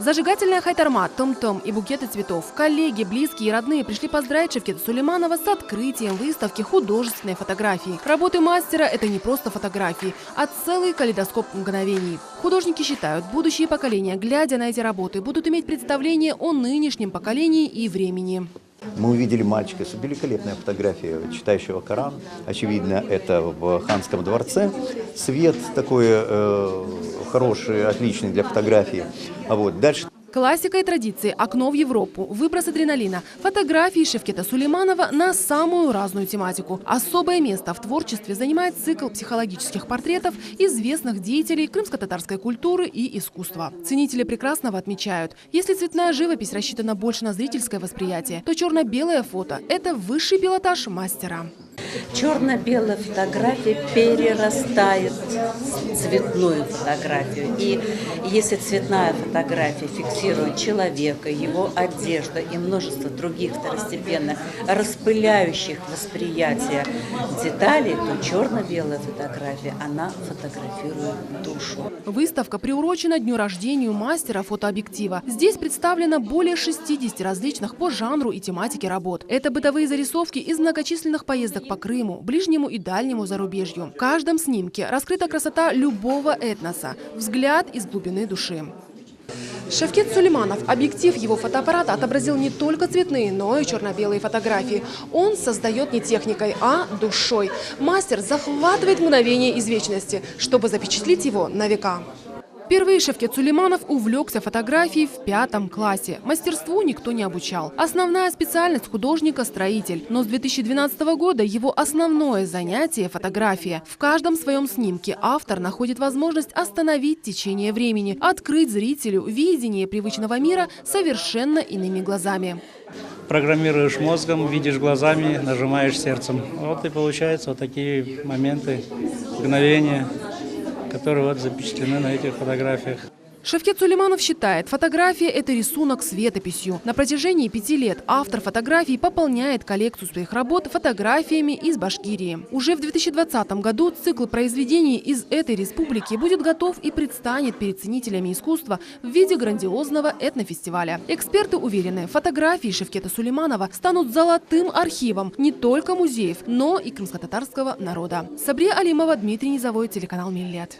Зажигательная хайтарма, том-том и букеты цветов. Коллеги, близкие и родные пришли поздравить Шевкета Сулейманова с открытием выставки художественной фотографии. Работы мастера – это не просто фотографии, а целый калейдоскоп мгновений. Художники считают, будущие поколения, глядя на эти работы, будут иметь представление о нынешнем поколении и времени. Мы увидели мальчика с великолепной фотографией, читающего Коран. Очевидно, это в ханском дворце. Свет такой хороший, отличный для фотографии. Дальше. Классика и традиции, окно в Европу, выброс адреналина, фотографии Шевкета Сулейманова на самую разную тематику. Особое место в творчестве занимает цикл психологических портретов известных деятелей крымско-татарской культуры и искусства. Ценители прекрасного отмечают, если цветная живопись рассчитана больше на зрительское восприятие, то черно-белое фото – это высший пилотаж мастера. Черно-белая фотография перерастает в цветную фотографию. И если цветная фотография фиксирует человека, его одежду и множество других второстепенных, распыляющих восприятие деталей, то черно-белая фотография, она фотографирует душу. Выставка приурочена дню рождения мастера фотообъектива. Здесь представлено более 60 различных по жанру и тематике работ. Это бытовые зарисовки из многочисленных поездок по Крыму, ближнему и дальнему зарубежью. В каждом снимке раскрыта красота любого этноса, взгляд из глубины души. Шевкет Сулейманов, объектив его фотоаппарата отобразил не только цветные, но и черно-белые фотографии. Он создает не техникой, а душой. Мастер захватывает мгновение из вечности, чтобы запечатлеть его на века. Впервые Шевкет Сулейманов увлекся фотографией в 5 классе. Мастерству никто не обучал. Основная специальность художника – строитель. Но с 2012 года его основное занятие – фотография. В каждом своем снимке автор находит возможность остановить течение времени, открыть зрителю видение привычного мира совершенно иными глазами. Программируешь мозгом, видишь глазами, нажимаешь сердцем. Вот и получается вот такие моменты, мгновения, которые запечатлены на этих фотографиях. Шевкет Сулейманов считает, фотография – это рисунок с летописью. На протяжении 5 лет автор фотографий пополняет коллекцию своих работ фотографиями из Башкирии. Уже в 2020 году цикл произведений из этой республики будет готов и предстанет перед ценителями искусства в виде грандиозного этнофестиваля. Эксперты уверены, фотографии Шевкета Сулейманова станут золотым архивом не только музеев, но и крымско-татарского народа. Сабрия Алимова, Дмитрий Низовой, телеканал Миллет.